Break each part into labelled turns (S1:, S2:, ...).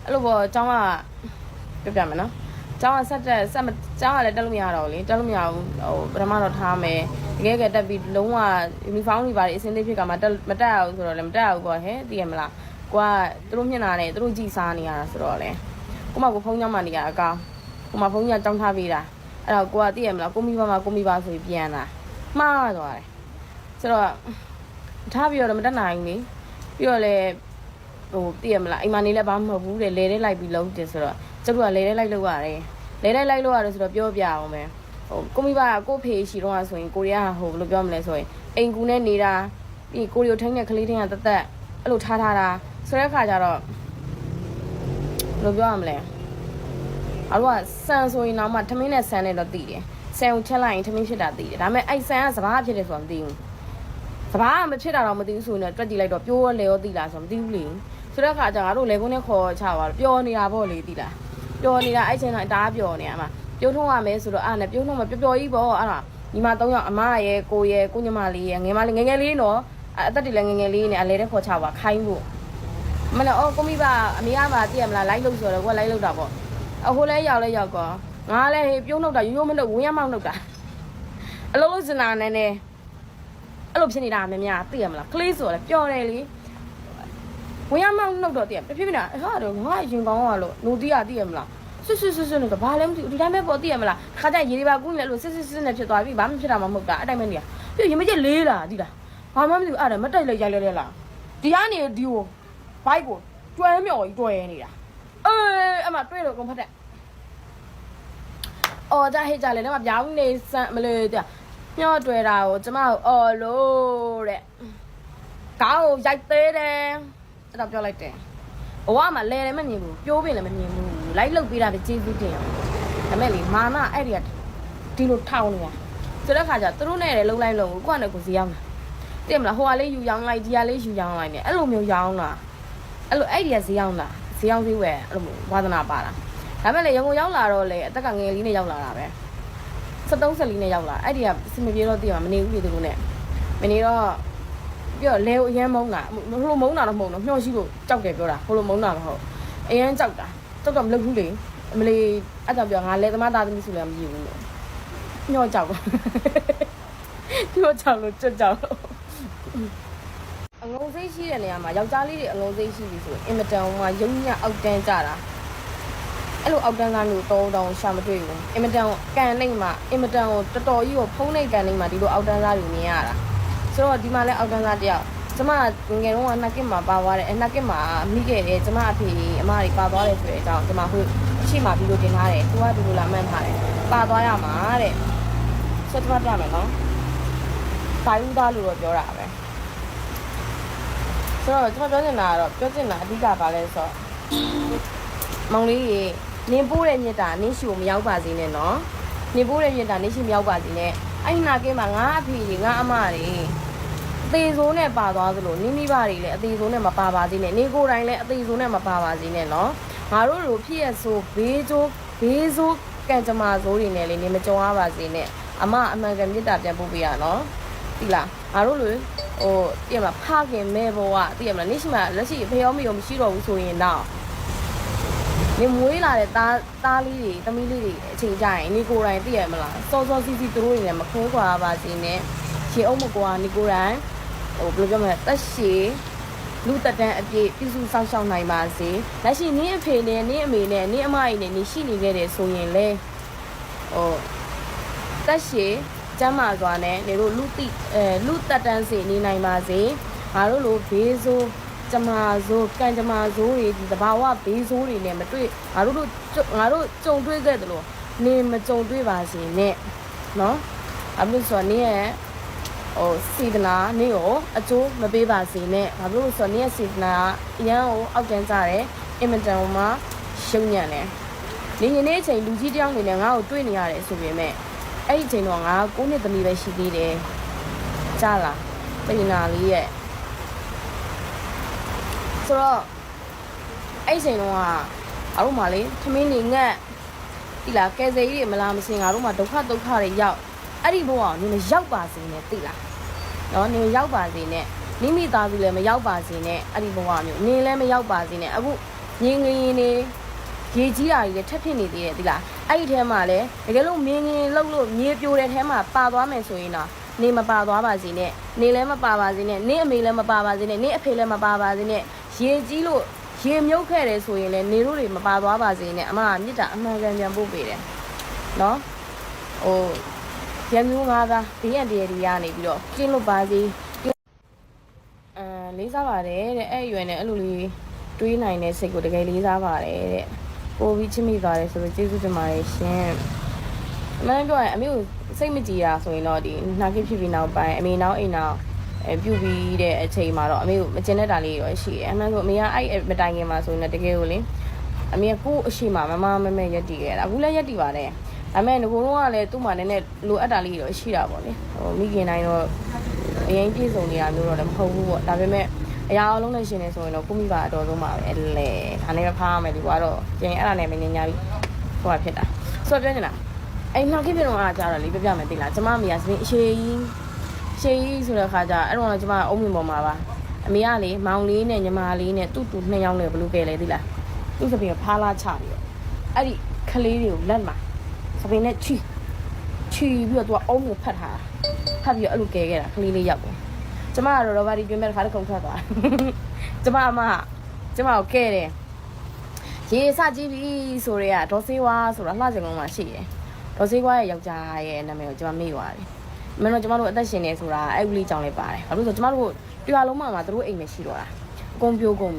S1: အဲ့လိုပေါ့ကျောင်းကပြမယ်နော်ကျောင်းကဆက်တက်ဆက်ကျောင်းကလည်းတက်လို့မရတော့လေတက်လို့မရဘူးဟိုပထမတော့ထားမယ်တကယ်တက်ပြီးလုံးဝယူနီဖောင်းတွေပါအစင်းသေးဖြစ်ကမှမတက်ရဘူးဆိုတော့လည်းမတက်ရဘူးပေါ့ဟဲ့သိရမလားကိုကသူတို့မျက်နှာနဲ့သူတို့ကြည်စားနေရတာဆိုတော့လေကိုမကိုဖုန်းကြောင်းမှနေရအကောင်ကိုမဖုန်းကြီးတောင်းထားပေးတာအဲ့တော့ကိုကသိရမလားကိုမိဘမှာကိုမိဘဆိုပြီးပြန်လာမှားသွားတယ်ဆိုတော့ထားပြီးတော့မတက်နိုင်ဘူးလေပြီးတော့လည်းဟိုသိရမလားအိမ်မနေလည်းဘာမှမဟုတ်ဘူးလေလဲထဲလိုက်ပြီးလုံးတယ်ဆိုတော့ကျတို့ကလဲထဲလိုက်လို့ရတယ်လဲထဲလိုက်လို့ရတယ်ဆိုတော့ပြောပြအောင်မယ်ဟိုကိုမိဘကကိုဖေးရှိတော့ဆိုရင်ကိုရီးယားဟိုဘယ်လိုပြောမလဲဆိုရင်အိမ်ကူနဲ့နေတာပြီးကိုရီယိုထိန်းတဲ့ကလေးတင်းကတက်အဲ့လိုထားတာဆိုတဲ့အခါကျတော့ဘယ်လိုပြောရမလဲအဲ့တော့ဆန်ဆိုရင်တော့မှထမင်းနဲ့ဆန်နဲ့တော့တည်တယ်ဆန်ကိုချက်လိုက်ရင်ထမင်းဖြစ်တာတည်တယ်ဒါပေမဲ့အဲ့ဆန်ကစဘာဖြစ်တယ်ဆိုတော့မသိဘူးစဘာကမဖြစ်တာတော့မသိဘူးဆိုရင်တော့တွက်ကြည့်လိုက်တော့ပြိုးလေရောတည်လားဆိုတော့မသိဘူးလေဆိုတဲ့အခါကျငါတို့လေကုန်းနဲ့ခေါ်ချသွားပျော်နေတာပေါ့လေတည်လားပျော်နေတာအဲ့ချိန်တော့အတားပျော်နေရမှာပြုံးထုံးရမယ်ဆိုတော့အဲ့နဲ့ပြုံးထုံးမှာပျော်ကြီးပေါ့အဲ့ဒါညီမ3ယောက်အမရဲ့ကိုရဲ့ကိုညီမလေးရဲ့ငယ်မလေးငယ်လေးနော်အသက်တွေလည်းငယ်လေးနဲ့အလဲတဲ့ခေါ်ချပါခိုင်းဖို့မလဲအော်ကိုမိဘအမေကပါသိရမလားလိုက်လို့ဆိုတော့ကိုကလိုက်လို့တာပေါ့အဟိုလဲရောက်ကောငါလည်းဟေးပြုံးနှုတ်တာရိုးမနှုတ်ဝင်းရမောက်နှုတ်တာအလုံးလုံးစနာနဲ့အဲ့လိုဖြစ်နေတာများများသိရမလားကလေးဆိုတော့ပျော်တယ်လေဝင်ရမောက်နှုတ်တော့တည်းပြဖြစ်နေတာဟာတော့ငါရင်ကောင်းရလို့နိုတီးရသိရမလားဆွတ်နဲ့ကဘာလဲမသိဘူးဒီတိုင်းပဲပေါ်သိရမလားခါကျရေဒီပါကူးနေလို့စစ်နဲ့ဖြစ်သွားပြီဘာမှဖြစ်တာမှမဟုတ်တာအဲ့တိုင်းပဲနေရပြီးရင်မကျက်လေးလားသိလားဘာမှမသိဘူးအဲ့ဒါမတိုက်လိုက်ရိုက်လဲလားဒီကနေဒီကိုဘိုက်ကိုတွဲမြော်ကြီးတွဲနေတာအမတွဲလို့ကုန်ဖတ်တဲ့အော်ကြဟဲ့ကြလေတော့ပြောင်းနေစမ်းမလို့တဲ့ညော့တွဲတာကိုကျမကိုအော်လို့တဲ့ကောင်းကိုရိုက်သေးတယ်အဲ့တော့ပြောလိုက်တယ်ဘဝမှာလဲလည်းမမြင်ဘူးပြိုးပင်လည်းမမြင်ဘူးလိုက်လုတ်ပေးတာပဲကျေးဇူးတင်အောင်ဒါမဲ့လေမာနအဲ့ဒီကဒီလိုထောင်းနေတာဆိုတဲ့ခါကျသူတို့နဲ့လည်းလုံးလိုက်လုံးကိုကိုကနဲ့ကိုစီရောက်လာသိမလားဟိုကလေးယူရောင်းလိုက်ဒီကလေးယူရောင်းလိုက်နေအဲ့လိုမျိုးရောင်းလာအဲ့လိုအဲ့ဒီကဈေးရောက်လာဈေးရောက်သေးဝဲအဲ့လိုဝါသနာပါလာဒါမဲ့လေရန်ကုန်ရောက်လာတော့လေအသက်ကငယ်လေးနဲ့ရောက်လာတာပဲ73 74နဲ့ရောက်လာအဲ့ဒီကစမပြေတော့သိရမနေဘူးလေသူတို့နဲ့မနေတော့ပြောလဲကိုအရန်မုန်းတာဟိုလိုမုန်းတာတော့မဟုတ်တော့မျှော်ရှိလို့ကြောက်တယ်ပြောတာဟိုလိုမုန်းတာမဟုတ်အရန်ကြောက်တာကြောက်တော့မလုပ်ဘူးလေအမလေးအဲ့ကြောင့်ပြောငါလဲသမားသားသမီးဆိုလည်းမကြည့်ဘူးလို့မျှော်ကြောက်မျှော်ကြောက်လို့ကြွကြောက်လို့အငုံစိတ်ရှိတဲ့နေရာမှာယောက်ျားလေးတွေအငုံစိတ်ရှိပြီဆိုရင်အင်မတန်မှာရုံညအောက်တန်းကြတာအဲ့လိုအောက်တန်းသားမျိုးတောင်းရှာမတွေ့ဘူးအင်မတန်ကန်နေမှာအင်မတန်ကိုတော်တော်ကြီးကိုဖုံးနေကန်နေမှာဒီလိုအောက်တန်းသားတွေမြင်ရတာဆိုတော့ဒီမှာလဲအောက်တန်းသားတယောက်ကျမငယ်တုန်းကနှစ်ကစ်မှာပါသွားတယ်နှစ်ကစ်မှာမိခဲ့တယ်ကျမအဖေအမတွေပါသွားတယ်ဆိုတဲ့အကြောင်းကျမဟိုရှိမှပြီးလို့တင်ထားတယ်သူကဒီလိုလာမှန်းထားတယ်ပါသွားရမှာတဲ့ဆိုတော့ပြမယ်နော်ပါယူသားလို့တော့ပြောတာပဲဆိုတော့ကျမပြောချင်တာကတော့ပြောချင်တာအဓိကပါလဲဆိုတော့မောင်လေးရေနင်းပိုးတဲ့မြစ်တာနင်းရှိကိုမရောက်ပါစေနဲ့နော်နင်းပိုးတဲ့မြစ်တာနင်းရှိမရောက်ပါစေနဲ့အဲ့နာကဲမှာငါအဖေကြီးငါအမတွေအသေးစိုးနဲ့ပါသွားသလိုနင်းမိဘတွေလည်းအသေးစိုးနဲ့မပါပါစေနဲ့နေကိုယ်တိုင်လည်းအသေးစိုးနဲ့မပါပါစေနဲ့နော်ငါတို့လိုဖြစ်ရဆိုဘေးဆိုးကံကြမ္မာဆိုးတွေနဲ့လေနေမကြုံရပါစေနဲ့အမအမှန်ကန်မြတ်တာပြန်ပို့ပေးရနော်သိလားငါတို့လိုဟိုတည်မလားဖခင်မဲဘောကတည်မလားနေ့ရှိမှလက်ရှိဖေရောမေရောမရှိတော့ဘူးဆိုရင်တော့နေမွေးလာတဲ့သားလေးတွေသမီးလေးတွေအချိန်ကြရင်နေကိုယ်တိုင်သိရမလားစောစောစီးစီးသူတို့တွေလည်းမခွဲခွာပါစေနဲ့ခြေအုပ်မကွာနေကိုယ်တိုင်ဟိုဘယ်လိုပြောမလဲတက်ရှည်လူတက်တန်းအပြည့်ပြုစုစောင့်ရှောက်နိုင်ပါစေလက်ရှိနင်းအဖေနဲ့နင်းအမေနဲ့နင်းအမကြီးနဲ့နေရှိနေခဲ့တယ်ဆိုရင်လေဟိုတက်ရှည်ကျမ်းမာစွာနဲ့နေတို့လူတက်တန်းစီနေနိုင်ပါစေငါတို့လိုဘေးဆိုးကျမဆိုးကံကျမဆိုးတွေဒီတဘာဝဘေးဆိုးတွေနဲ့မတွေ့ငါတို့ကြုံတွေ့ခဲ့တယ်လို့နေမကြုံတွေ့ပါစေနဲ့နော်အမှုဆိုနေရဲ့ဟိုစေတနာနေကိုအကျိုးမပေးပါစေနဲ့ဘာလို့ဆိုနေရဲ့စေတနာအရန်ကိုအောက်တန်းကြတယ်အင်မတန်မှာရှုံညံ့တယ်နေရင်နေ့အချိန်လူကြီးတယောက်နေနဲ့ငါ့ကိုတွေ့နေရတယ်ဆိုပေမဲ့အဲ့ဒီအချိန်တော့ငါ9နှစ်သမီးပဲရှိသေးတယ်ကြားလားပြင်နာလေးရဲ့ဆိုတော့အဲ့ချိန်တော့အားလုံးမလေးသမင်းနေငက်တိလားကဲစေကြီးတွေမလားမစင်ငါတို့မှဒုက္ခတွေရောက်အဲ့ဒီဘဝကိုနင်မရောက်ပါစေနဲ့တိလားနော်နင်မရောက်ပါစေနဲ့နိမိသားစုလည်းမရောက်ပါစေနဲ့အဲ့ဒီဘဝမျိုးနင်လည်းမရောက်ပါစေနဲ့အခု ငင်းငင်းနေရေကြီးတာကြီးလည်းထပ်ဖြစ်နေသေးတယ်ဒီလားအဲ့ဒီထဲမှာလည်းတကယ်လို့မင်းငင်းလှုပ်လို့မြေပြိုတဲ့ထဲမှာပါသွားမယ်ဆိုရင်တော့နေမပါသွားပါစေနဲ့နေလည်းမပါပါစေနဲ့နေအမေလည်းမပါပါစေနဲ့နေအဖေလည်းမပါပါစေနဲ့ရေကြီးလို့ရေမြုပ်ခဲ့တယ်ဆိုရင်လည်းနေတို့တွေမပါသွားပါစေနဲ့အမကမြစ်တာအမှန်ကန်ပြန်ပို့ပေးတယ်နော်ဟိုရမျိုးငါးသားဘေးရန်တရတွေကနေပြီးတော့ကျင်းလို့ပါစေလေးစားပါတယ်တဲ့အဲ့ရွယ်နဲ့အဲ့လိုလေးတွေးနိုင်တဲ့စိတ်ကိုတကယ်လေးစားပါတယ်တဲ့ပို့ပြီးချစ်မိပါတယ်ဆိုတော့ကျေးဇူးတင်ပါတယ်ရှင်အမှန်ပြောရင်အမေကိုစိတ်မကြည်တာဆိုရင်တော့ဒီနှာကိဖြစ်ပြီးနောက်ပိုင်းအမေနောက်အိမ်နောက်ပြုတ်ပြီးတဲ့အချိန်မှာတော့အမေကိုမကျင်တတ်တာလေးတော့ရှိတယ်အမှန်ဆိုအမေကအဲ့မတိုင်ခင်မှာဆိုရင်တကယ်ကိုလေအမေကကိုယ့်အရှိမမမဲရက်တည်ခဲ့တာအခုလည်းရက်တည်ပါတယ်ဒါပေမဲ့ငိုတော့ကလည်းသူ့မှာနည်းနည်းလိုအပ်တာလေးတော့ရှိတာပေါ့လေဟိုမိခင်တိုင်းတော့အရင်ပြည့်စုံနေတာမျိုးတော့လည်းမဟုတ်ဘူးပေါ့ဒါပေမဲ့အရာအလုံးနဲ့ရှင်နေဆိုရင်တော့ကိုမိပါအတော်ဆုံးပါပဲလေဒါနဲ့ပဲဖားရမယ်ဒီကတော့ကျင်အဲ့ဒါနဲ့မနေညာပြီးဟိုကဖြစ်တာဆိုတော့ပြောနေတာအဲ့နှောက်ခေဖြစ်တော့အားကြတော့လေပြမယ်သိလားကျမအမေကစပင်းအရှိကြီးဆိုတဲ့ခါကျအဲ့တော့ကျမအုံးမြင်ပေါ်မှာပါအမေကလေမောင်လေးနဲ့ညီမလေးနဲ့တူနှစ်ယောက်နဲ့ဘလို့ကဲလဲသိလားသူ့စပင်းကဖားလာချပြီးတော့အဲ့ဒီကလေးတွေကိုလက်မှာစပင်းနဲ့ချီပြီးတော့သူကအုံးကိုဖတ်ထားဖတ်ပြီးတော့အဲ့လိုကဲခဲ့တာကလေးလေးရောက်တယ်ကျမကတော့ရောဘာဒီပြင်မဲ့တစ်ခါတည်းခုန်ထွက်သွားကျမကိုကဲတယ်ရေစကြည့်ပြီဆိုရဲကဒေါ်စေးဝါဆိုတာလှစင်လုံးမှာရှိတယ်ဒေါ်စေးဝါရဲ့ယောက်ျားရဲ့နာမည်ကိုကျမမေ့သွားတယ်မင်းတို့ကျမတို့အသက်ရှင်နေဆိုတာအဲ့ဦးလေးကြောင့်လည်းပါတယ်ဘာလို့ဆိုကျမတို့တွာလုံးမှာသူတို့အိမ်မရှိတော့တာအကုန်ပြိုကုန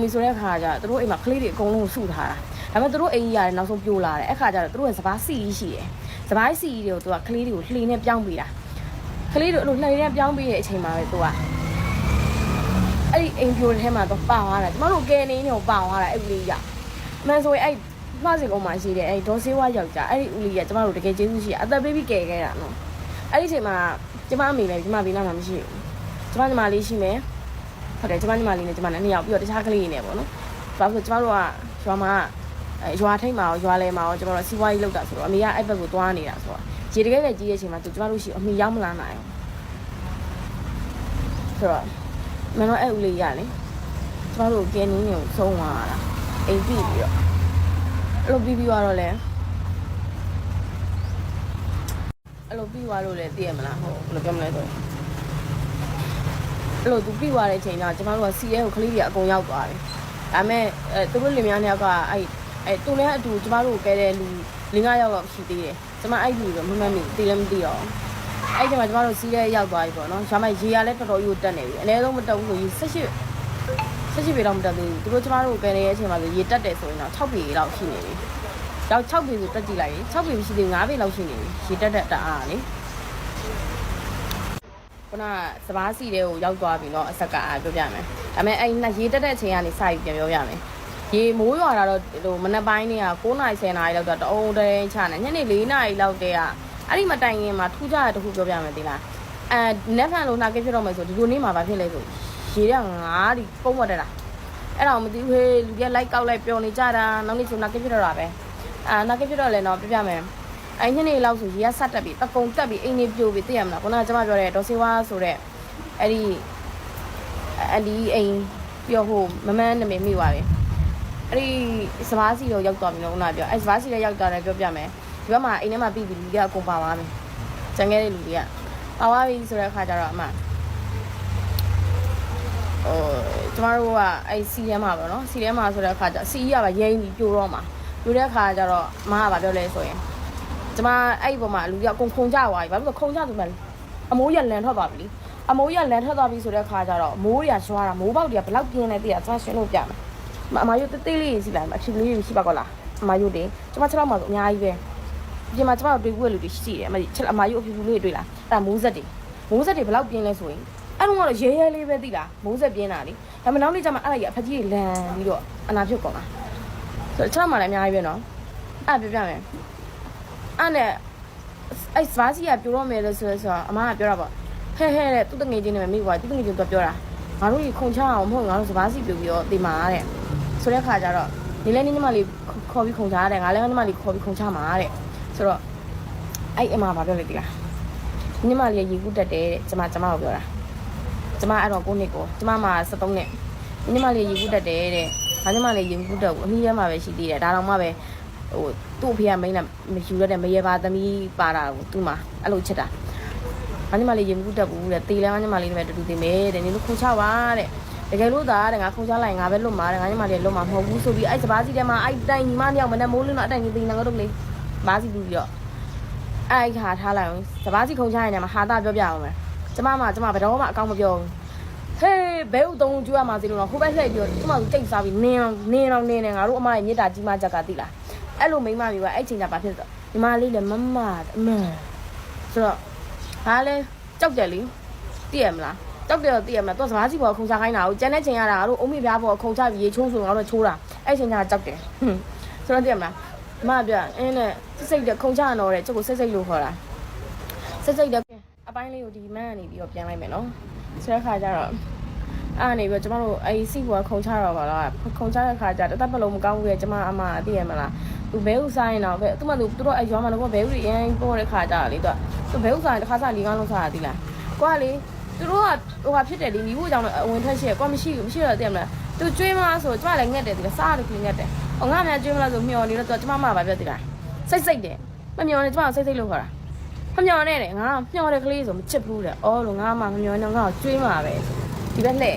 S1: ်ပြီဆိုတဲ့အခါကျသူတို့အိမ်မှာကလေးတွေအကုန်လုံးစုထားတာဒါပေမဲ့သူတို့အိမ်ကြီးရတယ်နောက်ဆုံးပြိုလာတယ်အခါကျတော့သူတို့ရဲ့စပားစီကြီးရှိတယ်စပားစီကြီးတွေကိုသူကကလေးတွေကိုလှေနဲ့ပြောင်းပေးတာကလေးတို့အဲ့လိုလှေနဲ့ပြောင်းပေးတဲ့အချိန်မှာပဲသူကအဲ့ဒီအိမ်ပြိုတဲ့ထဲမှာတော့ပါသွားတာကျမတို့ကဲနေနေကိုပါသွားတာအဲ့ဦးလေးကြီးအမှန်ဆိုရင်အဲ့လှစင်ကုန်မှာရှိတယ်အဲ့ဒေါ်ဆေးဝါယောက်ျားအဲ့ဒီဦးလေးကြီးကကျမတို့တကယ်ကျေးဇူးရှိအသက်ပေးပြီးကဲခဲ့တာနော်အဲ့ဒီအချိန်မှာကျမအမေလည်းကျမဘေးနားမှာမရှိဘူးကျမညီမလေးရှိမယ်ဟုတ်တယ်ကျမညီမလေးနဲ့ကျမနဲ့နှစ်ယောက်ပြီးတော့တခြားကလေးတွေနဲ့ပေါ့နော်ဘာလို့ဆိုကျမတို့ကရွာမှာရွာထိတ်မှာရောရွာလဲမှာရောကျမတို့စီးပွားရေးလုပ်တာဆိုတော့အမေကအဲ့ဘက်ကိုသွားနေတာဆိုတော့ရေတကယ်လည်းကြီးတဲ့အချိန်မှာကျမတို့ရှိအမေရောက်မလာနိုင်ဘူးဆိုတော့မင်းတို့အဲ့ဦးလေးရလေကျမတို့ကဲနင်းကိုဆုံးသွားတာအိမ်ပြီးပြီးတော့အဲ့လိုပြီးသွားတော့လဲအဲ့လိုပြီးသွားလို့လည်းသိရမလားဟုတ်ဘယ်လိုပြောမလဲဆိုအဲ့လိုသူပြီးသွားတဲ့အချိန်ကျကျမတို့ကစီရဲကိုကလေးတွေအကုန်ရောက်သွားတယ်ဒါပေမဲ့သူတို့လင်မယားနှစ်ယောက်ကအဲ့သူလည်းအတူကျမတို့ကဲတဲ့လူ5ယောက်လောက်ရှိသေးတယ်ကျမအဲ့လူတော့မမှန်မိသိလည်းမသိတော့အဲ့ဒီမှာကျမတို့စီးရဲရောက်သွားပြီပေါ့နော်ရှာမရေရလည်းတော်တော်ကြီးတက်နေပြီအနည်းဆုံးမတက်ဘူးဆိုရေ18ပေတော့မတက်သေးဘူးသူတို့ကျမတို့ကဲနေတဲ့အချိန်မှာဆိုရေတက်တယ်ဆိုရင်တော့6ပေလောက်ရှိနေပြီတော့6ပေဆိုတက်ကြည့်လိုက်ရင်6ပေမရှိသေးဘူး5ပေလောက်ရှိနေပြီရေတက်တဲ့တအားလေခုနစပားစီတွေကိုရောက်သွားပြီတော့အဆက်ကပြောပြမယ်ဒါပေမဲ့အဲ့ရေတက်တဲ့အချိန်ကနေစပြီးပြန်ပြောပြမယ်ရေမိုးရွာတာတော့ဟိုမနက်ပိုင်းတွေက9နာရီ10နာရီလောက်တော့တအုံတိုင်းချနေညနေ4နာရီလောက်တည်းကအဲ့ဒီမတိုင်ခင်မှာထူးခြားတဲ့တခုပြောပြမယ်သိလားနက်ဖန်လို့နှာကိဖြစ်တော့မယ်ဆိုဒီလိုနေ့မှာဘာဖြစ်လဲဆိုရေကငါးဒီပုံးဝတ်တက်တာအဲ့တော့မသိဘူးဟေးလူပြလိုက်ကောက်လိုက်ပျော်နေကြတာနောက်နေ့ဆိုနှာကိဖြစ်တော့တာပဲနှာကိဖြစ်တော့လဲတော့ပြပြမယ်အဲ့ညနေလောက်ဆိုရေကဆက်တက်ပြီးတကုံတက်ပြီးအိမ်နေပြိုပြီးသိရမလားခုနကကျွန်မပြောတဲ့ဒေါ်စေဝါဆိုတဲ့အဲ့ဒီအိမ်ပြောဟိုမမန်းနာမည်မိသွားပြီအဲ့ဒီစပားစီတော့ရောက်သွားပြီလို့ခုနပြောအဲ့စပားစီလည်းရောက်သွားတယ်ပြောပြမယ်ဒီဘက်မှာအိမ်ထဲမှာပြီးပြီလူတွေကအကုန်ပါသွားပြီကျန်ခဲ့တဲ့လူတွေကပါသွားပြီဆိုတဲ့အခါကျတော့အမကျမတို့ကအဲ့စီထဲမှာပေါ့နော်စီထဲမှာဆိုတဲ့အခါကျစီကြီးကပါရိမ့်ပြီးပြိုတော့မှာပြိုတဲ့အခါကျတော့အမကဘာပြောလဲဆိုရင်ကျမအဲ့ဒီပုံမှာလူတွေကခုံကြသွားပြီဘာလို့လဲခုံကြဆိုမှအမိုးရလန်ထွက်သွားပြီလေအမိုးရလန်ထွက်သွားပြီဆိုတဲ့အခါကျတော့မိုးတွေကရွာတာမိုးပေါက်တွေကဘလောက်ပြင်းနေသိရကျမရှင်းလို့ပြမယ်အမယုတ်တေးလေးစီလိုက်အဖြစ်လေးရှိပါကောလားအမယုတ်တယ်ကျမ6လောက်မှဆိုအများကြီးပဲပြင်မှာကျမတို့တွေ့ခွေလူတွေရှိတယ်အမယုတ်အဖြစ်လေးတွေ့လားအဲ့ဒါမိုးဆက်တွေဘလောက်ပြင်းလဲဆိုရင်အဲ့တော့ကတော့ရဲရဲလေးပဲသိလားမိုးဆက်ပြင်းတာလေဒါမှနောက်နေ့ကျမှအဲ့ဒါကြီးအဖက်ကြီးလန်ပြီးတော့အနာဖြစ်ကုန်တာဆိုတော့6မှလည်းအများကြီးပဲနော်အဲ့ပြပြမယ်အဲ့နဲ့အဲ့စပါးစီကပြောတော့မယ်လို့ဆိုတော့အမကပြောတာပေါ့ဟဲတဲ့သူ့တငယ်ချင်းနဲ့မိကွာသူ့တငယ်ချင်းတော့ပြောတာငါတို့ကြီးခုံချအောင်မဟုတ်ငါတို့စပါးစီပြပြီးတော့ဒီမှာတဲ့ဆိုတဲ့ခါကျတော့နေလဲညီမလေးခေါ်ပြီးခုံချရတယ်ငါလည်းညီမလေးခေါ်ပြီးခုံချမှာတဲ့ဆိုတော့အဲ့အမဘာပြောလဲဒီလားညီမလေးရေကူးတက်တယ်တဲ့ကျမကိုပြောတာကျမအဲ့တော့9နှစ်ကိုကျမမှာ73နှစ်ညီမလေးရေကူးတက်တယ်တဲ့ ဘာညမလေးရင်ကူးတော့အမိရဲမှာပဲရှိသေးတယ်ဒါတော့မှပဲဟိုသူ့အဖေကမိန်းနဲ့မယူရတဲ့မရေပါသမီးပါတာကိုသူ့မှာအဲ့လိုချက်တာဘာညမလေးရင်ကူးတက်ဘူးတဲ့တေးလဲဘာညမလေးနဲ့တူတူသေးမယ်တဲ့နင်တို့ခုံချပါတဲ့တကယ်လို့သားတဲ့ငါခုံချလိုက်ငါပဲလွတ်မှာတဲ့ငါညမလေးလွတ်မှာမဟုတ်ဘူးဆိုပြီးအဲ့စပားစီထဲမှာအဲ့တိုင်ညီမတယောက်မနဲ့မိုးလင်းတော့အတိုင်ကြီးတင်နေတော့လေဘာစီပြီးတော့အဲ့ခါထားလိုက်အောင်စပားစီခုံချရနေမှာဟာတာပြောပြအောင်မယ်ကျမဘယ်တော့မှအကောင့်မပြောဘူးဟေးဘဲဥသုံးကျွေးရမှာစီလို့တော့ဟိုဘက်လှည့်ပြီးတော့ကျမတို့တိတ်စားပြီးနင်းနေငါတို့အမရဲ့မြစ်တာကြီးမချက်ကတိလားအဲ့လိုမိမမျိုးကအဲ့ချိန်ကျဘာဖြစ်ဆိုညီမလေးလည်းမမအမေဆိုတော့ဟာလဲကြောက်တယ်လေသိရမလားကြောက်တယ်တော့သိရမလားသူကစပားစီပေါ်ခုံချခိုင်းတာကိုကျန်တဲ့ချိန်ရတာငါတို့အုံးမိဖျားပေါ်ခုံချပြီးရေချိုးဆိုငါတို့ချိုးတာအဲ့ချိန်ကျကြောက်တယ်ဆိုတော့သိရမလားမပြအင်းနဲ့စိတ်တဲ့ခုံချတော့တဲ့ကျုပ်ကိုစိတ်လို့ခေါ်တာစိတ်တဲ့အပိုင်းလေးကိုဒီမန်းကနေပြီးတော့ပြန်လိုက်မယ်နော်ဆိုတဲ့ခါကျတော့အဲ့နေပြီးတော့ကျမတို့အဲ့စီကွာခုံချတော့ပါလားခုံချတဲ့ခါကျတော့တပတ်လုံးမကောင်းဘူးရဲ့ကျမအမသိရမလားသူဘဲဥဆိုင်တော့ဘဲသူမသူတို့အဲ့ရွာမှာတော့ဘဲဥရင်းပေါ်တဲ့ခါကျတော့လေသူဘဲဥဆိုင်တစ်ခါစားလီကောင်းလို့စားတာသိလားကွာလေသူတို့ကဟိုဟာဖြစ်တယ်လေမိဖို့ကြောင့်အဝင်ထွက်ရှိရကွာမရှိတော့သိရမလားသူကျွေးမလားဆိုကျမလည်းငက်တယ်သိလားစားတယ်ကြီးငက်တယ်ဟောငါမှကျွေးမလားဆိုမျောနေတော့ကျမမပါပြောသိလားစိတ်တယ်မမျောနေကျမစိတ်လို့ခေါ်တာမမျောနဲ့တဲ့ငါမျောတဲ့ကလေးဆိုမချစ်ဘူးတဲ့အော်လို့ငါမှမမျောနဲ့ငါ့ကိုကျွေးမှာပဲဒီဘက်လှဲ့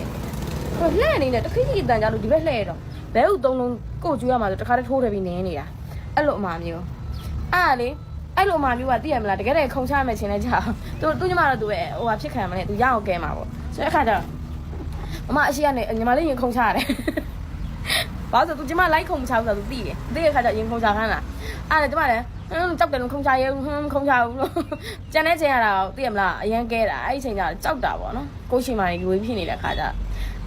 S1: နေတယ်တခိကြီးတန်ကြလို့ဒီဘက်လှဲ့တော့ဘဲဥသုံးလုံးကိုကျွေးရမှာဆိုတခါတည်းထိုးတယ်ပြီးနင်းနေတာအဲ့လိုအမှားမျိုးအဲ့လေအဲ့လိုအမှားမျိုးကသိရမလားတကယ်တည်းခုံချမယ်ချင်းလဲကြာသူညီမတော့သူပဲဟိုဟာဖြစ်ခံမလဲသူရအောင်ကဲမှာပေါ့ဆိုတဲ့အခါကျတော့မမအရှိကနေညီမလေးရင်ခုံချရတယ်ဘာလို့ဆိုသူညီမလိုက်ခုံချဘူးဆိုသူသိတယ်သိတဲ့အခါကျရင်ခုံချခိုင်းတာအဲ့လေညီမလည်းကြောက်တယ်လို့ခုံချရဲခုံချဘူးလို့ကျန်တဲ့ချိန်ရတာသိရမလားအရန်ကဲတာအဲ့ဒီချိန်ကျကြောက်တာပေါ့နော်ကိုရှိမာနေရွေးဖြစ်နေတဲ့အခါကျ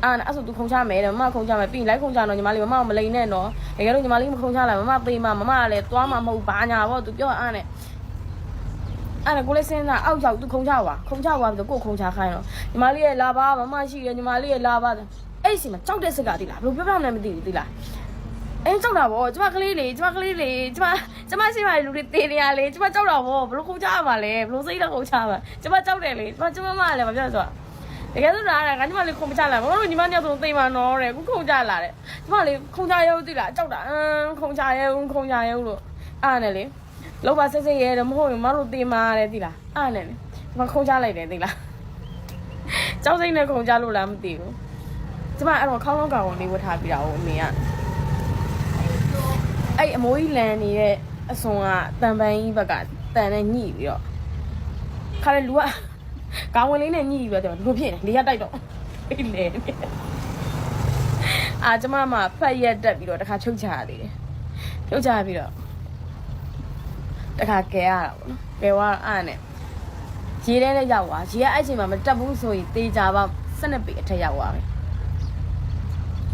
S1: အဲ့ဆိုသူခုံချမယ်တဲ့မမခုံချမယ်ပြီးလိုက်ခုံချတော့ညီမလေးမမမလိန်နဲ့နော်တကယ်လို့ညီမလေးမခုံချလိုက်မမပေးမမကလည်းသွားမှာမဟုတ်ဘာညာပေါ့သူပြောအဲ့နဲ့ကိုလေးစင်းသားအောက်ရောက်သူခုံချသွားပြီးတော့ကိုခုံချခိုင်းတော့ညီမလေးရဲ့လာပါမရှိတယ်ညီမလေးရဲ့လာပါအဲ့စီမှာကြောက်တဲ့စိတ်ကတိလားဘယ်လိုပြောပြမလဲမသိဘူးတိလားအဲ့ကြောက်တာဗောကျမကလေးလေးကျမရှိမှလူတွေတေးနေရလေကျမကြောက်တာဗောဘယ်လိုခုံချရမှာလဲဘယ်လိုစိတ်တော့ခုံချမှာကျမကြောက်တယ်လေကျမမလည်းမပြောဆိုတကယ်ဆိုတော့ငါညီမလေးခုံမချလာဘာလို့ညီမညောက်ဆုံးသိမှနော်တဲ့ခုခုံချလာတဲ့ညီမလေးခုံချရုံသိလားကြောက်တာခုံချရုံလို့အားနဲ့လေလောက်ပါစိတ်ရဲတယ်မဟုတ်ရင်မတို့သိမှတဲ့သိလားအားနဲ့လေကျမခုံချလိုက်တယ်သိလားကြောက်စိတ်နဲ့ခုံချလို့လားမသိဘူးကျမအဲ့တော့ခေါင်းလုံးကောင်ကိုနေဝတ်ထားပြီးတာကိုအမေကအဲ့အမိုးကြီးလန်နေတဲ့အစွန်ကတန်ပန်းကြီးဘက်ကတန်နဲ့ညှိပြီးတော့ခါလေလူကကောင်းဝင်လေးနဲ့ညှိပြီးတော့လူဖြစ်နေလေရတိုက်တော့အေးလေကျမမှဖက်ရက်တက်ပြီးတော့တခါချုပ်ချရသေးတယ်ချုပ်ချပြီးတော့တခါကဲရတာပေါ့နော်ကဲသွားအဲ့နဲ့ရေထဲနဲ့ရောက်သွားရေကအဲ့ချိန်မှာမတက်ဘူးဆိုရင်တေးကြပါ12ပေအထက်ရောက်သွားပြီ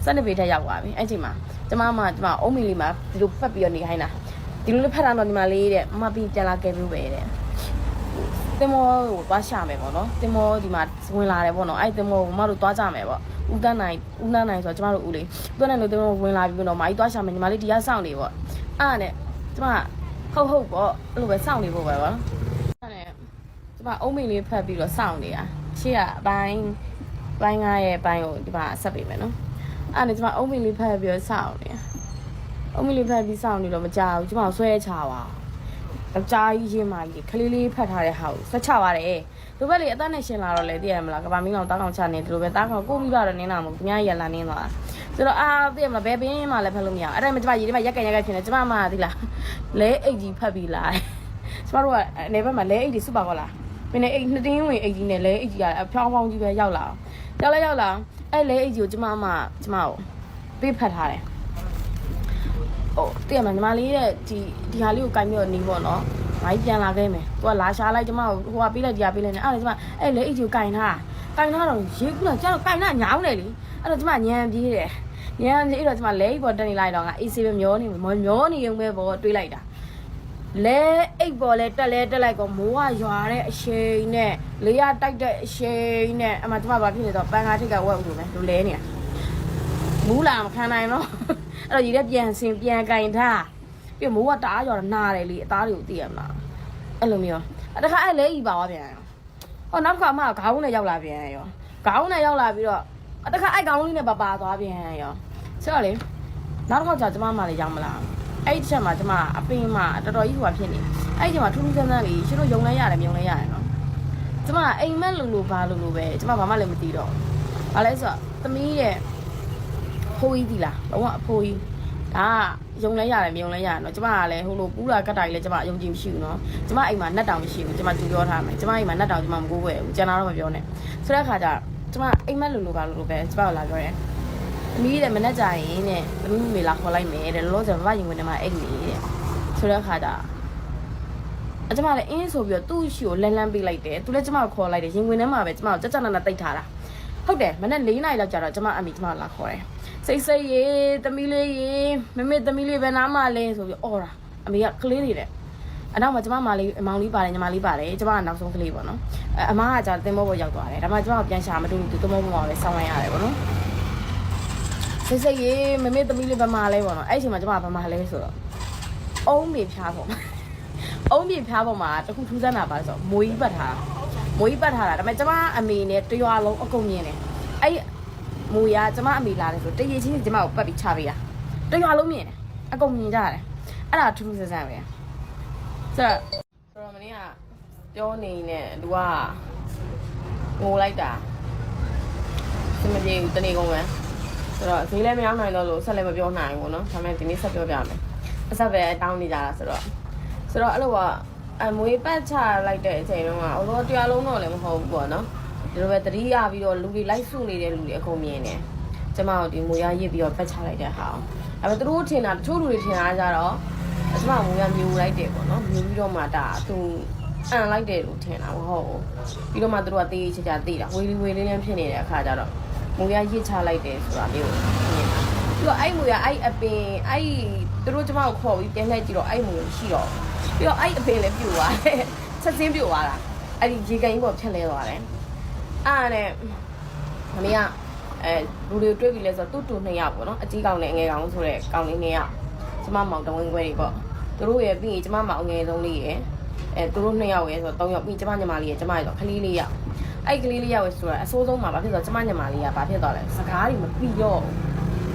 S1: 12ပေထက်ရောက်သွားပြီအဲ့ချိန်မှာကျမအုံးမီလေးမှာဒီလိုဖက်ပြီးတော့နေခိုင်းတာဒီလိုလေးဖက်တာတော့ဒီမှာလေးတဲ့မပြီးပြန်လာခဲ့ပြီးပဲတဲ့တင်မောကိုသွားရှာမယ်ပေါ့နော်တင်မောဒီမှာဝင်လာတယ်ပေါ့နော်အဲ့တင်မောကိုမတို့သွားကြမယ်ပေါ့ဦးတန်းနိုင်ဆိုတော့ကျမတို့ဦးလေးသူနဲ့လို့တင်မောဝင်လာပြီးတော့မကြီးသွားရှာမယ်ညီမလေးဒီကစောင့်နေပေါ့အဲ့နဲ့ကျမဟုတ်ပေါ့အဲ့လိုပဲစောင့်နေဖို့ပဲပေါ့အဲ့နဲ့ကျမအုံးမီလေးဖက်ပြီးတော့စောင့်နေတာရှေ့ကအပိုင်း9ရဲ့ပိုင်းကိုဒီမှာဆက်ပေးမယ်နော်အဲ့နဲ့ကျမအုံးမီလေးဖက်ပြီးတော့စောင့်နေတာအုံးမီလေးဖက်ပြီးစောင့်နေတော့မကြောက်ဘူးကျမဆွဲချပါအကြားကြီးရင်းမာကြီးခလေးလေးဖတ်ထားတဲ့ဟာကိုဆက်ချပါတယ်ဒီဘက်လေအသက်နဲ့ရှင်လာတော့လေသိရမလားကဘာမင်းကောင်တားကောင်ချနေဒီလိုပဲတားကောင်ကိုပြီးတော့နင်းတာမဟုတ်ဘူးညရလာနင်းသွားဆိုတော့သိရမလားဘယ်ပင်းမှလည်းဖတ်လို့မရအောင်အဲ့ဒါမှကျမရေထဲမှာရက်ကန်ဖြစ်နေကျမမှသိလားလဲအိတ်ကြီးဖတ်ပြီးလာတယ်ကျမတို့ကနေဘက်မှာလဲအိတ်ကြီးစုပါကောလားမင်းနဲ့အိတ်2တင်းဝင်အိတ်ကြီးနဲ့လဲအိတ်ကြီးကအဖြောင်းဖောင်းကြီးပဲရောက်လာအဲ့လဲအိတ်ကြီးကိုကျမကိုပေးဖတ်ထားတယ်သိရမလားညီမလေးရဲ့ဒီဟာလေးကိုကင်ပြီးတော့နေပေါ့နော်။မိုင်းပြန်လာခဲ့မယ်။သူကလာရှာလိုက်ကျမကိုဟိုကပေးလိုက်ဒီကပေးလိုက်နေ။အဲ့ဒါကျမအဲ့လေအိတ်ကြီးကိုကင်ထားတော့ရေကူးတော့ကျတော့ကင်တာညောင်းတယ်လေ။အဲ့တော့ကျမညံပြေးတယ်။ညံပြေးတော့ကျမလဲအိတ်ပေါ်တက်နေလိုက်တော့ငါအေးဆေးပဲမျောနေုံပဲပေါ့တွေးလိုက်တာ။လဲအိတ်ပေါ်လဲတက်လိုက်ကောမိုးကရွာတဲ့အရှိန်နဲ့လေရတိုက်တဲ့အရှိန်နဲ့အမှကျမဘာဖြစ်နေတော့ပန်းကားထိတ်ကဝက်ဦးလို့ပဲလူလဲနေတာ။မူးလာမခံနိုင်တော့အဲ့တော့ရေထဲပြန်ကင်ထားပြီးမိုးကတအားကြော်နာတယ်လေအသားတွေကိုသိရမလားအဲ့လိုမျိုးတခါအဲ့လဲဤပါသွားပြန်ရောဟောနောက်တစ်ခါမှခေါင်းနဲ့ရောက်လာပြန်ရောခေါင်းနဲ့ရောက်လာပြီးတော့တခါအဲ့ခေါင်းလေးနဲ့ပါသွားပြန်ရောဆိုတော့လေ နောက်တစ်ခါကျကျမမှလည်းရောက်မလားအဲ့ဒီချက်မှာကျမအပင်မှာတော်တော်ကြီးဟိုဖြစ်နေအဲ့ဒီချက်မှာထူးထူးဆန်းဆန်းလေးရှင်တို့ယုံလဲရတယ်မယုံလဲရတယ်နော်ကျမအိမ်မက်လူဘာလူပဲကျမဘာမှလည်းမသိတော့ဘာလဲဆိုတော့သမီးရဲ့ဖိုးကြီးဒီလားလုံးဝအဖိုးကြီးဒါကယုံလဲရတယ်မယုံလဲရတယ်နော်ကျမကလည်းဟိုလိုပူတာကတ်တာကြီးလည်းကျမယုံကြည်မရှိဘူးနော်ကျမအိမ်မှာနတ်တောင်မရှိဘူးကျမကြူပြောထားမယ်ကျမအိမ်မှာနတ်တောင်ကျမမကိုးွယ်ဘူးကျန်တာတော့မပြောနဲ့ဆိုတဲ့အခါကျကျမအိမ်မက်လူဘာလူပဲကျမကလာပြောတယ်သမီးတဲ့မနဲ့ကြရင်တဲ့သမီးမေလာခေါ်လိုက်မယ်တဲ့လောလောဆယ်ဘာရင်ဝင်နေမှာအိတ်နေတဲ့ဆိုတဲ့အခါကျကျမလည်းအင်းဆိုပြီးတော့သူ့ရှိကိုလန်းလန်းပေးလိုက်တယ်သူလည်းကျမကိုခေါ်လိုက်တယ်ရင်ဝင်ထဲမှာပဲကျမကိုကြက်ကြက်နက်နက်တိတ်ထားတာဟုတ်တယ်မနဲ့4နာရီလောက်ကြာတော့ကျမအမိကျမလာခေါ်တယ်စိတ်စိတ်ရေသမီးလေးရေမမေသမီးလေးပဲနားမလဲဆိုပြီးအော်တာအမေကကလေးတွေတဲ့အနောက်မှာကျမမလေးအမောင်လေးပါတယ်ညီမလေးပါတယ်ကျမကနောက်ဆုံးကလေးပေါ့နော်အမကကြာတင်မောပေါ်ရောက်သွားတယ်ဒါမှကျမကိုပြန်ရှာမတူသူတင်မောပေါ်မှာပဲဆောင်းလိုက်ရတယ်ပေါ့နော်စိတ်စိတ်ရေမမေသမီးလေးဘာမှလဲပေါ့နော်အဲ့အချိန်မှာကျမကဘာမှလဲဆိုတော့အုံးမြေဖြားပေါ့အုံးမြေဖြားပေါ်မှာတခုထူးဆန်းတာပါဆိုတော့မွေးကြီးပတ်ထားတာဒါပေမဲ့ကျမအမေနဲ့တရွာလုံးအကုန်မြင်တယ်အဲ့မူရကျမအမေလာတယ်ဆိုတရေချင်းကျမကိုပတ်ပြီးချပေးရတရွာလုံးမြင်တယ်အကုန်မြင်ကြတယ်အဲ့ဒါထူးထူးဆန်းဆန်းပဲဆိုတော့မင်းကပြောနေနဲ့လူကငိုလိုက်တာစမပြေဘူးတနေ့ကုန်ပဲဆိုတော့ဈေးလည်းမရောက်နိုင်တော့လို့ဆက်လည်းမပြောနိုင်ဘူးเนาะဒါပေမဲ့ဒီနေ့ဆက်ပြောပြမယ်အဆက်ပဲတောင်းနေကြတာဆိုတော့အဲ့လိုကအမွေးပတ်ချလိုက်တဲ့အချိန်တုန်းကအလိုတရားလုံးတော့လည်းမဟုတ်ဘူးပေါ့နော်ဒီလိုပဲတတိယပြီးတော့လူတွေလိုက်စုနေတဲ့လူတွေအကုန်မြင်တယ်ကျမတို့ဒီမွေးရရစ်ပြီးတော့ပတ်ချလိုက်တဲ့ဟာအဲ့တော့သူတို့ထင်တာတချို့လူတွေထင်တာကြတော့ကျမမွေးရမျိုးလိုက်တယ်ပေါ့နော်မျိုးပြီးတော့မှဒါသူအန်လိုက်တယ်လို့ထင်တာမဟုတ်ဘူးပြီးတော့မှသူတို့ကတေးချာတေးတာဝေးလေးလေးဖြစ်နေတဲ့အခါကျတော့မွေးရရစ်ချလိုက်တယ်ဆိုတာမျိုးမြင်တာပြီးတော့အဲ့မွေးရအဲ့အပင်အဲ့သူတို့ကျမကိုခေါ်ပြီးပြန်လိုက်ကြည့်တော့အဲ့မွေးရှိတော့ပြီးတော့အဲ့အပင်လည်းပြိုသွားတယ်ချက်ချင်းပြိုသွားတာအဲ့ဒီရေကန်ကြီးပေါ်ဖြတ်လဲသွားတယ်အဲ့နဲ့မမေကလူတွေတွေ့ပြီလဲဆိုတော့တူ2ယောက်ပေါ့နော်အကြီးကောင်နဲ့အငယ်ကောင်ဆိုတဲ့ကောင်လေး2ယောက်ကျမမောင်တဝင်းခွဲတွေပေါ့သူတို့ရဲ့ပြီးရင်ကျမမောင်အငယ်ဆုံးလေးရဲ့သူတို့2ယောက်ရဲ့ဆိုတော့3ယောက်ပြီးကျမညီမလေးရဲ့ကျမရဲ့တော့ခလေးလေးယောက်အဲ့ကလေးလေးယောက်ရဲ့ဆိုတာအဆိုးဆုံးမှာဘာဖြစ်ဆိုတော့ကျမညီမလေးကဘာဖြစ်သွားလဲစကားတွေမပြီးတော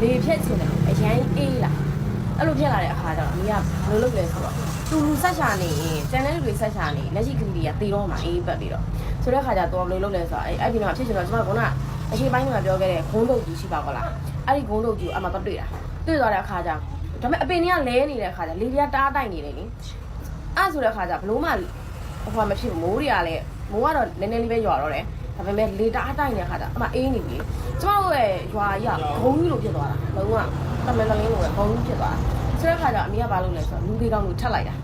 S1: ့လေဖြက်ချင်တယ်အရန်အေးလာအဲ့လိုဖြစ်လာတဲ့အခါကျတော့အမေကဘယ်လိုလုပ်လဲဆိုတော့သူလူဆက်ရှာနေရင်ကျန်တဲ့လူတွေဆက်ရှာနေလက်ရှိကလေးတွေကတေတော့မှအေးပတ်ပြီးတော့ဆိုတဲ့အခါကျတော့ဘယ်လိုလုပ်လဲဆိုတော့အဲ့ဒီတော့ဖြစ်ချင်တော့ကျမကအချိန်ပိုင်းမှာပြောခဲ့တဲ့ဂုံးတုတ်ကြီးရှိပါကလားအဲ့ဒီဂုံးတုတ်ကြီးကိုအမှတော့တွေ့သွားတဲ့အခါကျဒါပေမဲ့အပင်တွေကလဲနေတဲ့အခါကျလေတွေကတားတိုက်နေတယ်လေအဲ့ဆိုတဲ့အခါကျဘလို့မှဟိုမဖြစ်မိုးတွေကလည်းမိုးကတော့နည်းနည်းလေးပဲရွာတော့တယ်ဒါပေမဲ့လေတားတိုက်နေတဲ့အခါကျအမှအေးနေပြီကျမတို့ရဲ့ရွာကြီးကဂုံးကြီးလိုဖြစ်သွားတာလုံးဝတမန်တလင်းလိုပဲဂုံးကြီးဖြစ်သွားတာဆိုတဲ့အခါကျအမေကဘာလုပ်လဲဆိုတော့လူသေးကောင်းကိုထပ်လိုက်တာ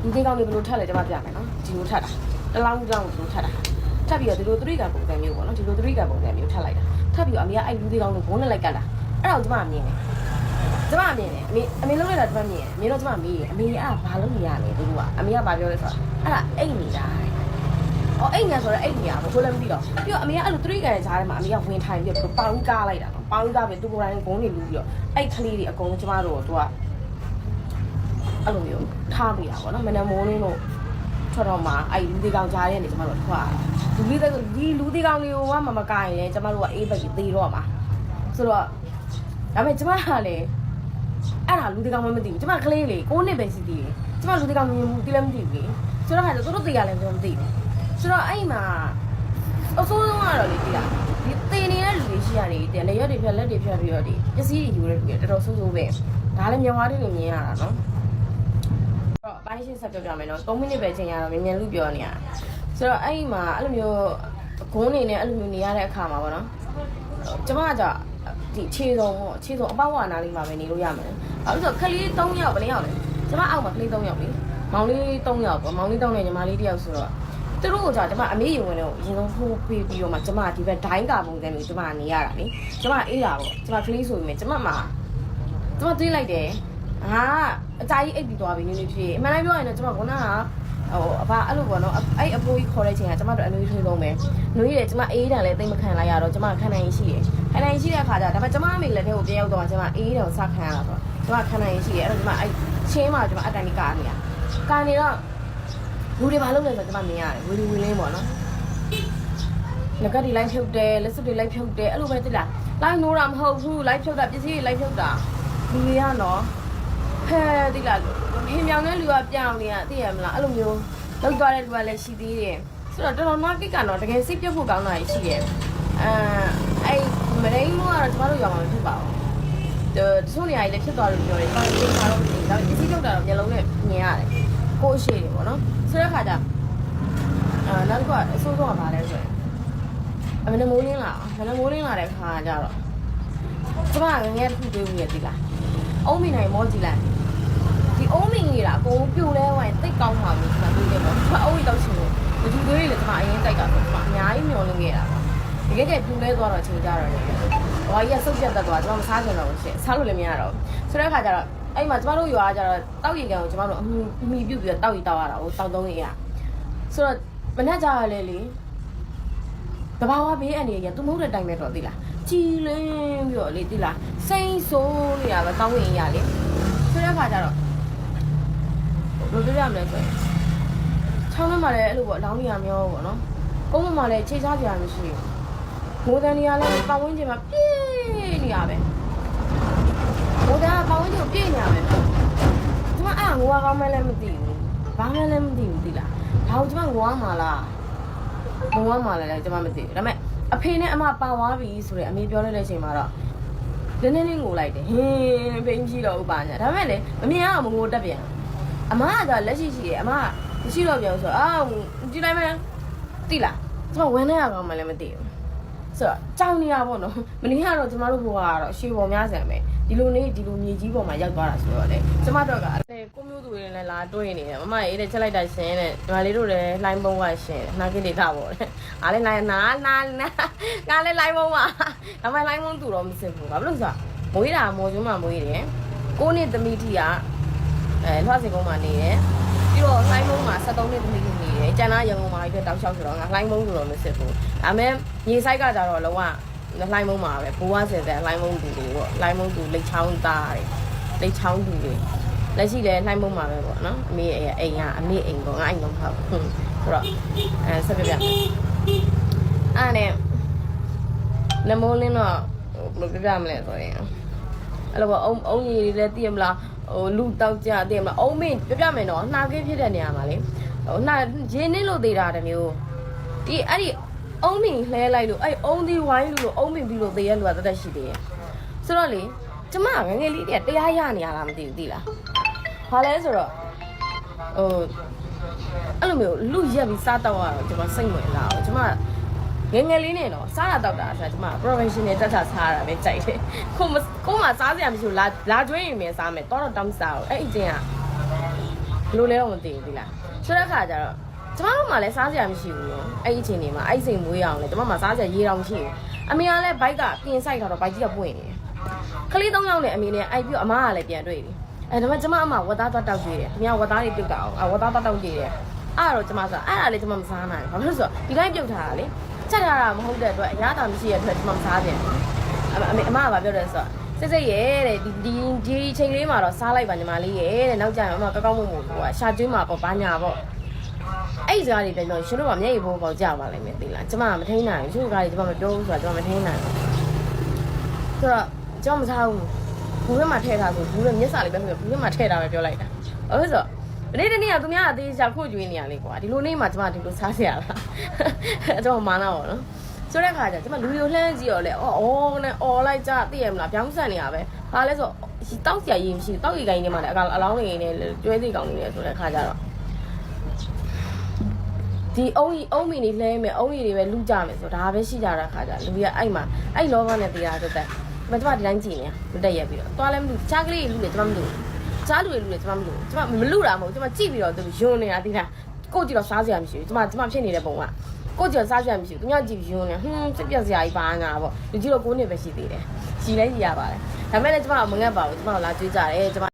S1: လူသေးကောင်းတွေဘယ်လိုထပ်လဲကျမပြမယ်နော်ဒီလိုထပ်တာတလောင်းကြောင်းကိုထပ်တာထပ်ပြီးတော့ဒီလို3ကပုံစံမျိုးပေါ့နော်ဒီလို3ကပုံစံမျိုးထပ်လိုက်တာထပ်ပြီးတော့အမေကအဲ့လူသေးကောင်းကိုဘုံနဲ့လိုက်ကတ်တာအဲ့ဒါကိုကျမမြင်တယ်အမေလုံးလိုက်တာကျမမြင်တယ်အမေတော့ကျမမေးတယ်အမေကဘာလုပ်နေရလဲသူကအမေကဘာပြောလဲဆိုတော့အဲ့ဒါအိတ်နေတာအော်အိတ်ညာဆိုတော့အိတ်ညာဘယ်လိုလဲမသိတော့ပြီးတော့အမေကအဲ့လို3ကန်ကြားထဲမှာအမေကဝင်ထိုင်ပြီးတော့ပေါင်းကားလိုက်တာနော်ပေါင်းကားပြီးသူကိုယ်တိုင်ဂုံးနေလူပြီးတော့အဲ့ကလေးတွေအကုန်လုံးကျမတို့ကအဲ့လိုမျိုးထားပေးတာပေါ့နော်မနက်မိုးလင်းတို့ထွက်တော့မှအဲ့လူသေးကောင်ကြားထဲနေကျမတို့ထွက်လူသေးကောင်တွေကိုကမကိုင်လဲကျမတို့ကအေးပတ်ပြီးသေးတော့မှာဆိုတော့ဒါပေမဲ့ကျမကလည်းအဲ့ဒါလူသေးကောင်မသိဘူးကျမကလေးလေ6နှစ်ပဲရှိသေးတယ်ကျမလူသေးကောင်မြင်မှုတိလည်းမသိဘူးလေဆိုတော့ခါကျသူတို့သိရလဲကျွန်တော်မသိဘူးဆိုတော့အဲ့မှာအဆိုးဆုံးကတော့လေဒီလားဒီတင်နေတဲ့လူတွေရှိရတယ်တဲ့လက်ရွက်တွေဖြတ်လက်တွေဖြတ်ပြီးတော့ဒီပစ္စည်းတွေယူရပြီးတော်တော်ဆိုးဆိုးပဲဒါလည်းမြန်မာတွေမြင်ရတာနော်တော့ပိုင်းရှင်းဆက်ပြောပြမယ်နော်3မိနစ်ပဲချိန်ရတော့မြန်လူပြောနေရဆိုတော့အဲ့မှာအဲ့လိုမျိုးဂုံးနေနဲ့အဲ့လိုမျိုးနေရတဲ့အခါမှာပေါ့နော်ကျမကကြဒီခြေစုံအပေါက်ဝါနာလေးမှာပဲနေလို့ရမယ်အဲ့ဆိုခလေး3ယောက်ဘယ်နှစ်ယောက်လဲကျမအောက်မှာခလေး3ယောက်ပြီမောင်လေး3ယောက်ပေါ့မောင်လေး3နဲ့ညီမလေး1ယောက်ဆိုတော့သူတို့ကကျမအမေရုံဝင်တော့အရင်ဆုံးဖိုးပေးပြီးတော့မှကျမဒီဘက်ဒိုင်းကာပုံစံမျိုးကျမနေရတာလေကျမအေးတာပေါ့ကျမကလေးဆိုပြီးမြင်ကျမတွေးလိုက်တယ်ဟာအကြာကြီးအိပ်ပြီးသွားပြီနည်းနည်းဖြစ်အမှန်တိုင်းပြောရင်တော့ကျမကဟိုအဖအဲ့လိုပေါ့နော်အဲ့အဖိုးကြီးခေါ်တဲ့ချိန်ကကျမတို့အနွေးထွေးလုံးပဲနှွေးတယ်ကျမအေးတန်လည်းသိမခံလိုက်ရတော့ကျမခံနိုင်ရှိတယ်ခံနိုင်ရှိတဲ့အခါကျဒါပေမဲ့ကျမအမေလည်းတဲ့ကိုပြန်ရောက်တော့ကျမအေးတယ်ကိုစခံရတာဆိုကျမခံနိုင်ရှိတယ်အဲ့တော့ကျမအဲ့ချင်းမှာကျမအတန်ကြီးကာနေတော့လူတွေဘာလုပ်လဲဆိုတော့ကျမမြင်ရတယ်ဝီလင်းပေါ့နော်ငကတ်တွေလိုက်ဖြုတ်တယ်လက်စွပ်တွေလိုက်ဖြုတ်တယ်အဲ့လိုပဲတိလားလိုက်နိုးတာမဟုတ်ဘူးလိုက်ဖြုတ်တာပစ္စည်းတွေလိုက်ဖြုတ်တာ လူတွေကတော့ဟဲတိလားဟင်းမြောင်တဲ့လူကပြောင်းနေရသိရမလားအဲ့လိုမျိုးလောက်သွားတဲ့လူကလည်းရှိသေးတယ်ဆိုတော့တော်တော်များကိကတော့တကယ်စိတ်ပြတ်ဖို့ကောင်းတာရှိတယ်အဲ့မရင်းလို့ကတော့ကျမတို့ရောမှာမဖြစ်ပါဘူးတချို့နေရာကြီးလည်းဖြစ်သွားလို့ပြောတယ်။ဒီမှာတော့ဒီဒါပစ္စည်းထုတ်တာတော့မျက်လုံးနဲ့မြင်ရတယ်။ကိုယ်ရှိတယ်ပေါ့နော်။ဆိုတဲ့ခါကျနောက်တစ်ခုကအဆိုးဆုံးကဘာလဲဆိုရင်အမနမိုးလင်းလာတဲ့ခါကျတော့ကျမငငယ်တစ်ခုတွေးပြီးရသေးလား။အုံးမိနိုင်မောကြည့်လိုက်။ဒီအုံးမိကြီးလားအကုန်ပြိုလဲဝိုင်းတိတ်ကောင်းပါပြီကျမတွေးတယ်ပေါ့။ကျမအုံးကြီးတောက်ချင်လို့ဒီတွေးလေးလည်းကျမအရင်တိုက်တာပေါ့။ကျမအများကြီးမျောလင်းခဲ့တာပေါ့။တကယ်ပြိုလဲသွားတော့ချိန်ကြတော့လေ။ဟိုကြီးကစုပ်ပြတ်တတ်သွားကျွန်တော်မစားကြတော့ဘူးရှင့်စားလို့လည်းမရတော့ဘူးဆိုတဲ့အခါကျတော့အဲ့မှာကျမတို့ရွာကကျတော့တောက်ရီကန်ကိုကျမတို့အမိပြုတ်ပြီးတော့တောက်ရီတောက်ရတာကိုတောက်သုံးရီရဆိုတော့မနေ့ကျရလေလေတဘာဝဘေးအနေနဲ့သူမဟုတ်တဲ့တိုင်ပဲတော့သိလားကြည်လင်းပြီးတော့လေသိလားစိမ့်ဆိုးနေတာပဲတောင်းရင်ရလေဆိုတဲ့အခါကျတော့ဘယ်လိုပြောရမလဲဆိုရင်ချောင်းထဲမှာလည်းအဲ့လိုပေါ့လောင်းနေရမျိုးပေါ့နော်ကုန်းပေါ်မှာလည်းခြေချပြရမရှိဘူးမိုးတန်နေရလဲပတ်ဝန်းကျင်မှာပြည့်နေရပဲမိုးတန်ကပတ်ဝန်းကျင်ကိုပြည့်နေရပဲကျမအဲ့ငိုကောင်းမဲလည်းမသိဘူးဘာမှလည်းမသိဘူးသိလားဒါကိုကျမငိုရမှာလားငိုရမှာလည်းကျမမသိဘူးဒါပေမဲ့အဖေနဲ့အမပါသွားပြီဆိုရင်အမေပြောလိုက်တဲ့အချိန်မှာတော့နည်းနည်းလေးငိုလိုက်တယ်ဟင်းဘိန်းကြီးတော့ဥပါညာဒါပေမဲ့လေမမြင်ရအောင်မငိုတတ်ပြန်အမကလက်ရှိရှိတယ်အမမရှိတော့ပြန်ဆိုကြည့်လိုက်မယ်သိလားကျမဝမ်းနေရကောင်းမှလည်းမသိဘူးဆိုတော့ကြောင်နေရပေါ့နော်မနေ့ကတော့ကျမတို့ဘိုးကတော့ရှေ့ပေါ်များဆန်ပဲဒီလိုမြေကြီးပေါ်မှာရောက်သွားတာဆိုတော့လေကျမတို့ကလည်းကိုမျိုးသူတွေလည်းလာတွေ့နေတယ်မမရေးတဲ့ချက်လိုက်တာရှင်တဲ့ဒီမလေးတို့လည်းလိုင်းပုံးကရှင်နှာကိနေထားပေါ့လေအားလည်းလိုင်းနာငါလည်းလိုင်းပုံးပါဒါမှလိုင်းပုံးသူတော့မစစ်ဘူးဘာလို့ဆိုတော့မွေးတာမော်ကျွန်းမှာမွေးတယ်ကိုနှစ်သမီးထီကလွှတ်စင်ကုန်းမှာနေတယ်ပြီးတော့လိုင်းပုံးမှာ73နှစ်သမီးနေတယ်ကျန်တာရန်ကုန်မှာပြီးတော့တောက်လျှောက်ဆိုတော့ငါလိုင်းပုံးဆိုတော့မစစ်ဘူးဒါမဲ့ရေဆိုင်ကကြတော့လုံးဝလိုင်းမုံမှာပဲဘိုးဝဆယ်ဆယ်လိုင်းမုံတူတွေပေါ့လိုင်းမုံတူလိတ်ချောင်းသားတွေလိတ်ချောင်းတူတွေလက်ရှိလည်းလိုင်းမုံမှာပဲပေါ့နော်အမေအိမ်ကအမေအိမ်ပေါ့ငါအိမ်တော့မဟုတ်ဘူးဆိုတော့ဆက်ပြပြအဲ့နဲ့နမိုးလင်းတော့ဘယ်လိုပြပြမလဲဆိုရင်အဲ့လိုပေါ့အုံကြီးတွေလည်းသိရမလားဟိုလူတောက်ကြသိရမလားအုံမင်းပြပြမယ်နော်နှာကင်းဖြစ်တဲ့နေရာမှာလေဟိုနှာရင်းနှင်းလို့သေးတာတမျိုးဒီအဲ့ဒီအုံးမင်လှဲလိုက်လို့အဲ့အုံးဒီဝိုင်းလို့အုံးမင်ပြီးလို့သေရလူကတသက်ရှိသေးရဲ့ဆိုတော့လေကျမငငယ်လေးတည်းတရားရနေရလားမသိဘူးသိလားဘာလဲဆိုတော့ဟိုအဲ့လိုမျိုးလူရက်ပြီးစားတော့ရတော့ကျမစိတ်ဝင်လာအောင်ကျမငငယ်လေးနဲ့တော့စားတာတောက်တာဆိုကျမ professional တက်တာစားတာပဲကြိုက်တယ်ကိုမှစားစရာမရှိဘူးလာကျွေးရင်ပဲစားမယ်တော့တောင်းစားအောင်အဲ့အချင်းကဘယ်လိုလဲတော့မသိဘူးသိလားဆိုတဲ့အခါကျတော့ကျမတို့မှလည်းစားစရာမရှိဘူးနော်အဲ့ဒီအချိန်တွေမှာအဲ့စိန်မွေးအောင်လေကျမမှစားစရာရေးတော့မရှိဘူးအမေကလည်းဘိုက်ကပြင်ဆိုင်တော့ဘိုက်ကြီးကပွင့်နေတယ်ကလေး3ယောက်နဲ့အမေနဲ့အိုက်ပြီးအမကလည်းပြန်တွေ့ပြီဒါပေမဲ့ကျမအမဝတ်သားသွားတောက်ကြည့်တယ်အမေကဝတ်သားတွေပြုတ်တာအောင်ဝတ်သားသွားတောက်ကြည့်တယ်အဲ့တော့ကျမစားအဲ့ဒါလေကျမမစားနိုင်ဘူးဘာလို့လဲဆိုတော့ဒီတိုင်းပြုတ်ထားတာလေချက်ထားတာမဟုတ်တဲ့အတွက်အရသာမရှိတဲ့အတွက်ကျမမစားပြန်အမကပြောတယ်ဆိုတော့စိတ်ရဲတဲ့ဒီချိန်လေးမှာတော့စားလိုက်ပါညီမလေးရဲတဲ့နောက်ကျရင်အမကောက်ကောက်မို့ဟိုကရှာကျွေးမှာပေါ့ဘာညာပေါ့အဲ့စကားတွေပြောရှင်တို့ကမျက်ရည်ဘိုးပေါက်ကြပါလိမ့်မယ်သိလားကျမကမထိန်နိုင်ဘူးရှင်စကားတွေကျမမပြောဘူးဆိုတော့ကျမမထိန်နိုင်ဘူးဆိုတော့ကျမမစားဘူးဘူးထဲမှာထည့်ထားဆိုဘူးထဲမျက်စာလေးပဲပြောဘူးထဲမှာထည့်ထားပဲပြောလိုက်တာဟုတ်ဆိုဒီနေ့တနေ့ကသူများအသေးချာခုတ်ကျွေးနေရလေကွာဒီလိုနေ့မှကျမဒီလိုစားเสียရလားကျမမာနာပါနော်ဆိုတဲ့ခါကျကျမလူလိုလှမ်းကြည့်ရောလေအော်နဲ့အော်လိုက်ကြသိရမလားပြောင်းဆန်နေရပဲဘာလဲဆိုတောက်เสียရည်မရှိတောက်ရီကိုင်းနေမှလည်းအလောင်းနေနေကျွဲစီကောင်းနေတယ်ဆိုတဲ့ခါကျတော့ဒီအုံးမီနေလဲမယ်အုံးရီတွေပဲလူကြမယ်ဆိုဒါပဲရှိကြတာခါကြလူကြီးကအဲ့မှာအဲ့လောဘနဲ့တရားတက်တက်မကျမဒီတိုင်းကြည့်နေမတက်ရက်ပြီးတော့သွားလဲမလူချားကလေးလူတွေကျမမလူချားလူတွေလူတွေကျမမလူကျမမလူတာမဟုတ်ကျမကြည့်ပြီးတော့သူယွန်းနေတာဒီလားကိုကြည့်တော့စားစရာမရှိဘူးကျမဖြစ်နေတဲ့ပုံကကိုကြည့်တော့စားစရာမရှိဘူးသူများကြည့်ယွန်းနေစစ်ပြက်စရာကြီးပါညာပေါ့လူကြီးတော့9နှစ်ပဲရှိသေးတယ်ရှိလဲရှိရပါတယ်ဒါမဲ့လည်းကျမမငတ်ပါဘူးကျမလာကြွေးကြတယ်ကျမ